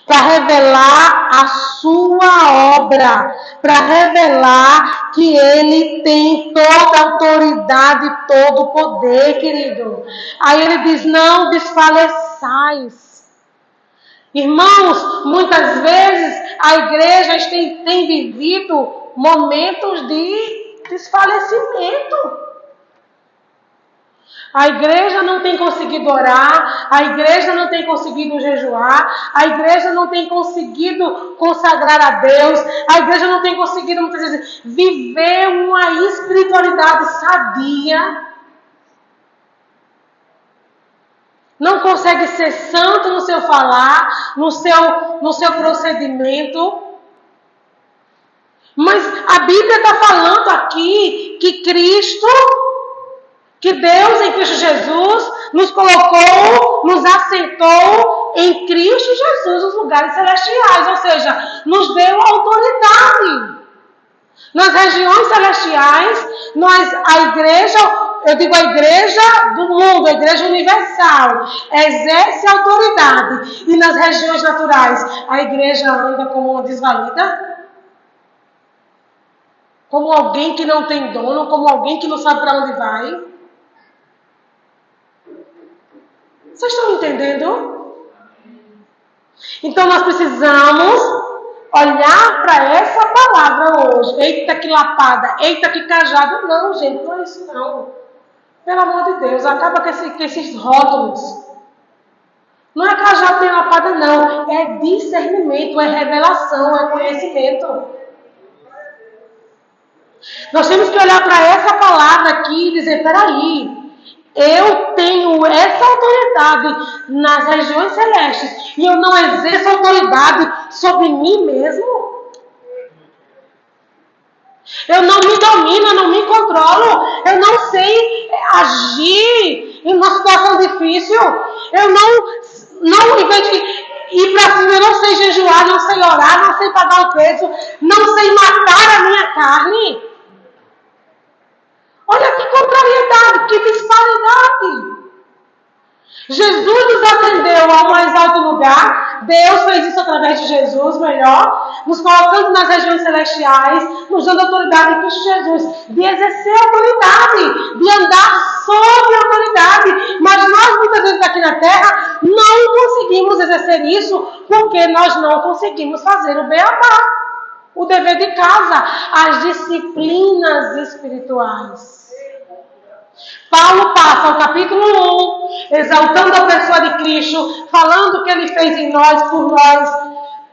Para revelar a sua obra. Para revelar que Ele tem toda a autoridade, todo o poder, querido. Aí Ele diz, não desfaleçais. Irmãos, muitas vezes a igreja tem vivido momentos de desfalecimento. A igreja não tem conseguido orar, a igreja não tem conseguido jejuar, a igreja não tem conseguido consagrar a Deus, a igreja não tem conseguido, muitas vezes, viver uma espiritualidade sadia. Não consegue ser santo no seu falar, no seu procedimento. Mas a Bíblia está falando aqui que Deus em Cristo Jesus nos colocou, nos assentou em Cristo Jesus nos lugares celestiais. Ou seja, nos deu autoridade. Nas regiões celestiais, a igreja... Eu digo a igreja do mundo, a igreja universal, exerce autoridade. E nas regiões naturais, a igreja anda como uma desvalida? Como alguém que não tem dono, como alguém que não sabe para onde vai? Vocês estão entendendo? Então nós precisamos olhar para essa palavra hoje. Eita que lapada, eita que cajado. Não, gente, não é isso não. Pelo amor de Deus, acaba com esses rótulos. Não é cajado nem lapada, não. É discernimento, é revelação, é conhecimento. Nós temos que olhar para essa palavra aqui e dizer, peraí, eu tenho essa autoridade nas regiões celestes e eu não exerço autoridade sobre mim mesmo? Eu não me domino, eu não me controlo, eu não sei agir em uma situação difícil, eu não em vez de ir para cima, eu não sei jejuar, não sei orar, não sei pagar o preço, não sei matar a minha carne. Olha que contrariedade, que disparidade. Jesus nos ascendeu ao mais alto lugar. Deus fez isso através de Jesus, melhor. Nos colocando nas regiões celestiais, nos dando autoridade em Cristo Jesus. De exercer autoridade, de andar sob autoridade. Mas nós, muitas vezes aqui na terra, não conseguimos exercer isso porque nós não conseguimos fazer o beabá. O dever de casa, as disciplinas espirituais. Paulo passa o capítulo 1, exaltando a pessoa de Cristo, falando o que ele fez em nós, por nós.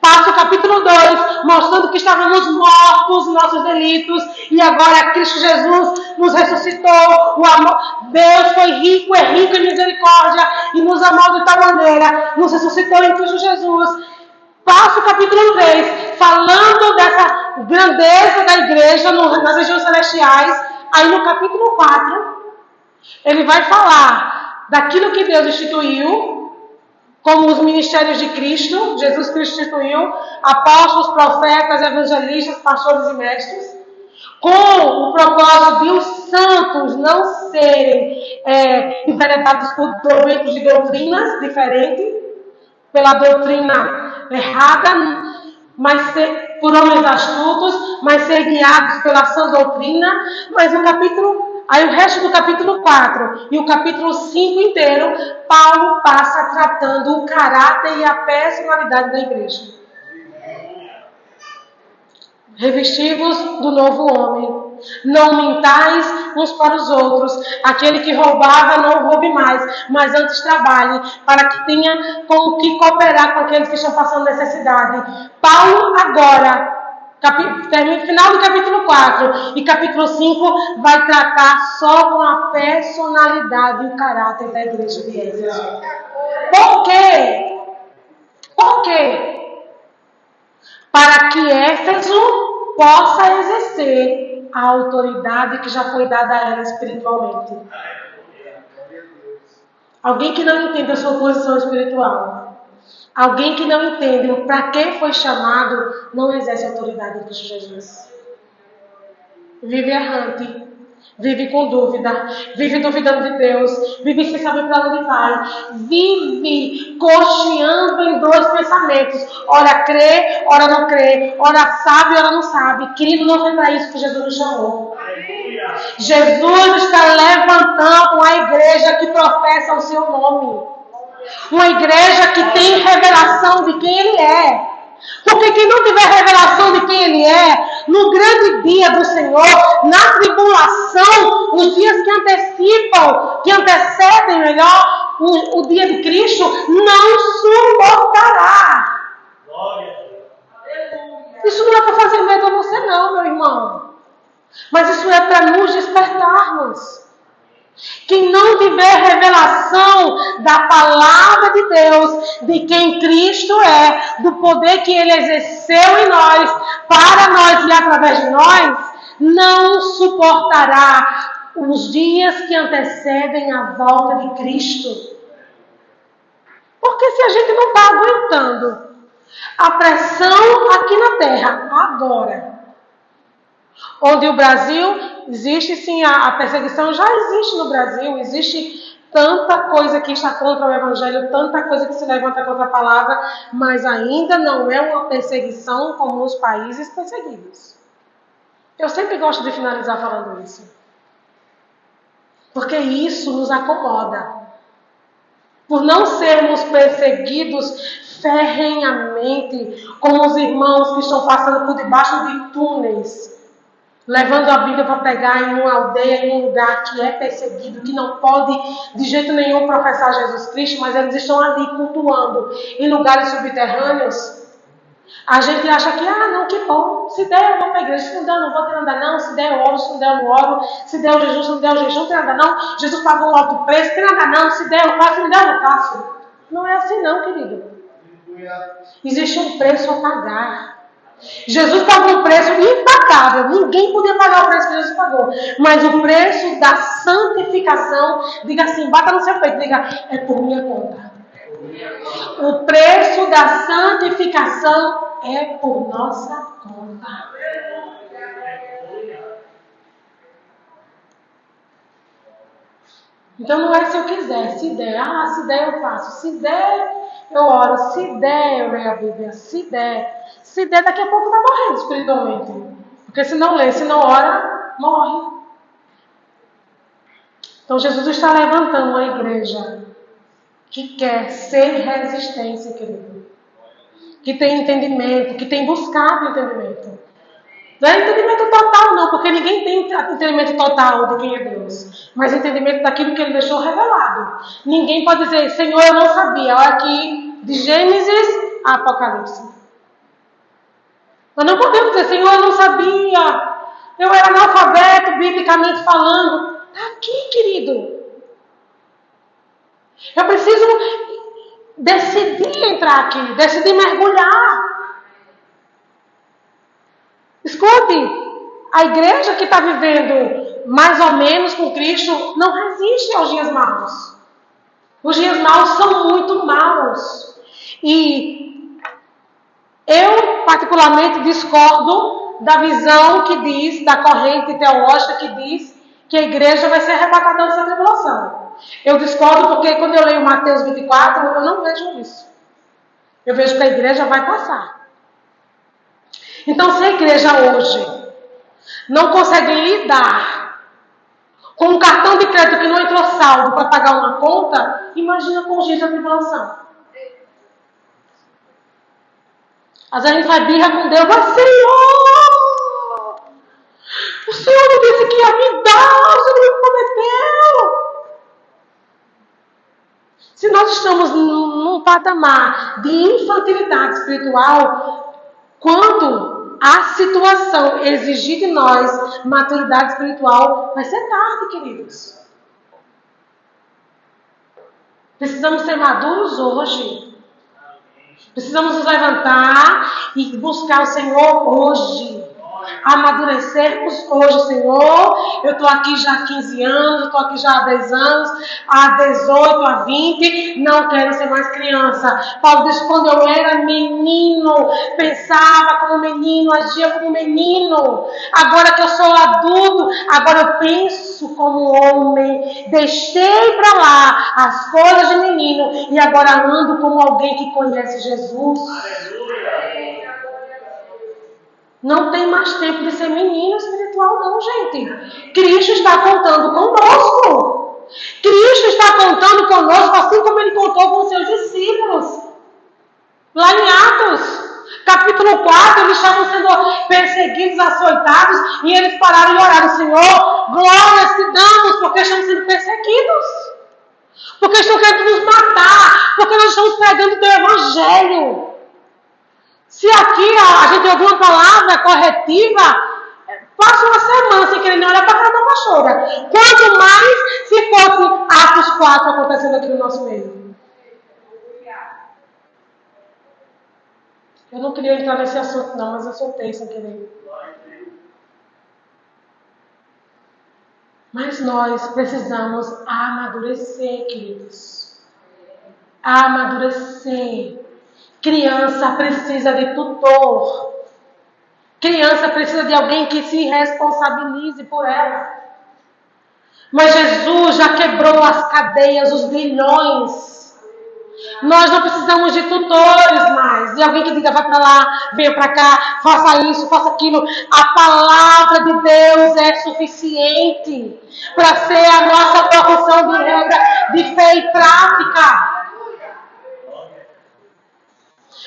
Passa o capítulo 2, mostrando que estávamos mortos, nossos delitos, e agora Cristo Jesus nos ressuscitou. O amor, Deus foi rico, é rico em misericórdia, e nos amou de tal maneira, nos ressuscitou em Cristo Jesus. Passa o capítulo 3, falando dessa grandeza da igreja nas regiões celestiais. Aí no capítulo 4, ele vai falar daquilo que Deus instituiu, como os ministérios de Cristo, Jesus Cristo instituiu, apóstolos, profetas, evangelistas, pastores e mestres, com o propósito de os santos não serem enveredados por ventos de doutrinas diferentes, pela doutrina errada, por homens astutos, mas ser guiados pela sã doutrina. Mas aí o resto do capítulo 4 e o capítulo 5 inteiro, Paulo passa tratando o caráter e a personalidade da igreja. Revestivos do novo homem. Não mintais uns para os outros. Aquele que roubava, não roube mais, mas antes trabalhe, para que tenha com o que cooperar com aqueles que estão passando necessidade. Paulo agora, final do capítulo 4 e capítulo 5, vai tratar só com a personalidade e o caráter da igreja de Éfeso. Por quê? Por quê? Para que Éfeso possa exercer a autoridade que já foi dada a ela espiritualmente. Alguém que não entende a sua posição espiritual, alguém que não entende o para que foi chamado, não exerce autoridade em Cristo Jesus. Vive errante, vive com dúvida, vive duvidando de Deus, vive sem saber para onde vai, vive cocheando em dois pensamentos, ora crê, ora não crê, ora sabe, ora não sabe. Querido, não foi para isso que Jesus nos chamou. Jesus está levantando uma igreja que professa o seu nome, uma igreja que tem revelação de quem Ele é. Porque quem não tiver revelação de quem Ele é, no grande dia do Senhor, na tribulação, os dias que antecedem melhor, o dia de Cristo, não suportará. Isso não é para fazer medo a você não, meu irmão. Mas isso é para nos despertarmos. Quem não tiver revelação da palavra de Deus, de quem Cristo é, do poder que Ele exerceu em nós, para nós e através de nós, não suportará os dias que antecedem a volta de Cristo. Porque se a gente não está aguentando a pressão aqui na terra, agora, onde o Brasil, existe sim, a perseguição já existe no Brasil, existe tanta coisa que está contra o Evangelho, tanta coisa que se levanta contra a palavra, mas ainda não é uma perseguição como os países perseguidos. Eu sempre gosto de finalizar falando isso, porque isso nos acomoda. Por não sermos perseguidos ferrenhamente, como os irmãos que estão passando por debaixo de túneis, levando a Bíblia para pregar em uma aldeia, em um lugar que é perseguido, que não pode de jeito nenhum professar Jesus Cristo, mas eles estão ali cultuando em lugares subterrâneos. A gente acha que, não, que bom, se der eu vou para a igreja, se não der eu não vou ter nada não, se der eu oro, se não der eu não oro, se der o jejum, se não der o jejum, não tem nada não, Jesus pagou um alto preço, tem nada não, se der eu faço, se não der eu não faço. Não é assim não, querido. Existe um preço a pagar. Jesus pagou um preço impagável. Ninguém podia pagar o preço que Jesus pagou. Mas o preço da santificação, diga assim, bata no seu peito, diga, é por minha conta. O preço da santificação é por nossa conta. Então não é se eu quiser, se der, se der eu faço, se der eu oro, se der eu leio a Bíblia, se der daqui a pouco está morrendo espiritualmente. Porque se não lê, se não ora, morre. Então Jesus está levantando uma igreja que quer ser resistência, querido. Que tem entendimento, que tem buscado entendimento. Não é entendimento total não, porque ninguém tem entendimento total de quem é Deus. Mas entendimento daquilo que Ele deixou revelado. Ninguém pode dizer, Senhor, eu não sabia. Olha aqui, de Gênesis a Apocalipse. Nós não podemos dizer, Senhor, eu não sabia. Eu era analfabeto, biblicamente falando. Está aqui, querido. Eu preciso decidir entrar aqui, decidir mergulhar. Escute, a igreja que está vivendo mais ou menos com Cristo não resiste aos dias maus. Os dias maus são muito maus. E eu, particularmente, discordo da visão que diz, da corrente teológica que diz que a igreja vai ser arrebatada dessa tribulação. Eu discordo porque quando eu leio Mateus 24, eu não vejo isso. Eu vejo que a igreja vai passar. Então, se a igreja hoje não consegue lidar com um cartão de crédito que não entrou saldo para pagar uma conta, imagina com os dias da tribulação. Às vezes a gente vai birra com Deus, mas Senhor, o Senhor não disse que ia me dar, o Senhor me prometeu. Se nós estamos num patamar de infantilidade espiritual, quando a situação exigir de nós maturidade espiritual, vai ser tarde, queridos. Precisamos ser maduros hoje. Precisamos nos levantar e buscar o Senhor hoje. Amadurecermos hoje, Senhor. Eu estou aqui já há 15 anos, eu estou aqui já há 10 anos, há 18, há 20. Não quero ser mais criança. Paulo diz: quando eu era menino, pensava como menino, agia como menino. Agora que eu sou adulto, agora eu penso como homem. Deixei para lá as coisas de menino e agora ando como alguém que conhece Jesus. Aleluia. Não tem mais tempo de ser menino espiritual, não, gente. Cristo está contando conosco. Cristo está contando conosco, assim como ele contou com os seus discípulos. Lá em Atos, capítulo 4, eles estavam sendo perseguidos, açoitados, e eles pararam e oraram: Senhor, glórias te damos, porque estamos sendo perseguidos. Porque estão querendo nos matar, porque nós estamos pregando o teu evangelho. Se aqui a gente ouviu uma palavra corretiva, passa uma semana sem querer nem olhar para a cara da pastora. Quanto mais se fosse Atos 4 acontecendo aqui no nosso meio. Eu não queria entrar nesse assunto não, mas eu soltei sem querer. Mas nós precisamos amadurecer, queridos. Amadurecer. Criança precisa de tutor. Criança precisa de alguém que se responsabilize por ela. Mas Jesus já quebrou as cadeias, os grilhões. Nós não precisamos de tutores mais. De alguém que diga: vai para lá, venha para cá, faça isso, faça aquilo. A palavra de Deus é suficiente para ser a nossa profissão de regra de fé e prática.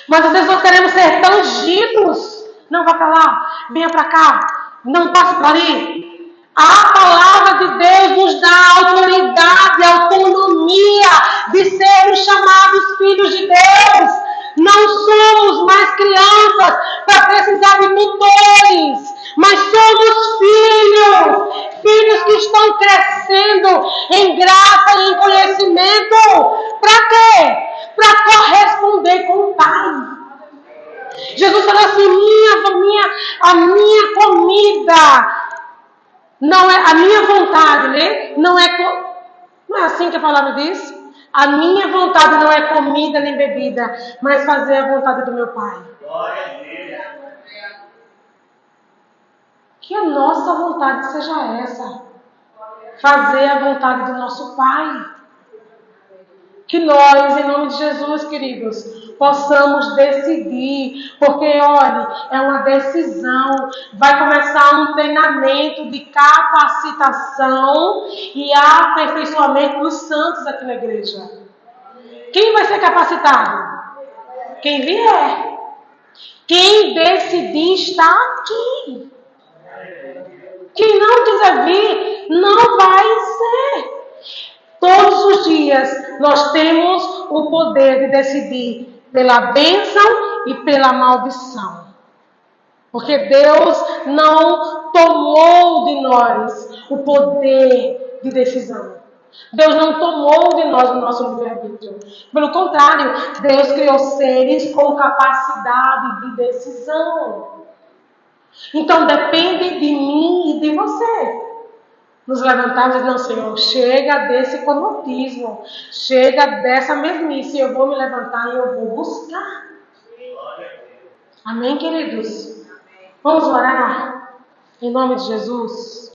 Mas às vezes nós queremos ser tangidos. Não, vá para lá, venha para cá, não passe por ali. A palavra de Deus nos dá autoridade, autonomia de sermos chamados filhos de Deus. Não somos mais crianças para precisar de tutores, mas somos filhos. Filhos que estão crescendo em graça e em conhecimento. Para quê? Para corresponder com o Pai. Jesus falou assim: a minha comida não é a minha vontade, né? Não é assim que a palavra diz? A minha vontade não é comida nem bebida, mas fazer a vontade do meu Pai. Glória a Deus. Que a nossa vontade seja essa. Fazer a vontade do nosso Pai. Que nós, em nome de Jesus, queridos, possamos decidir, porque, olhe, é uma decisão. Vai começar um treinamento de capacitação e aperfeiçoamento dos santos aqui na igreja. Quem vai ser capacitado? Quem vier. Quem decidir está aqui. Quem não quiser vir, não vai ser. Todos os dias nós temos o poder de decidir pela bênção e pela maldição. Porque Deus não tomou de nós o poder de decisão. Deus não tomou de nós o nosso livre-arbítrio. Pelo contrário, Deus criou seres com capacidade de decisão. Então depende de mim e de você. Nos levantarmos e dizer: não, Senhor, chega desse comodismo, chega dessa mesmice, eu vou me levantar e eu vou buscar. Amém, queridos? Vamos orar? Em nome de Jesus.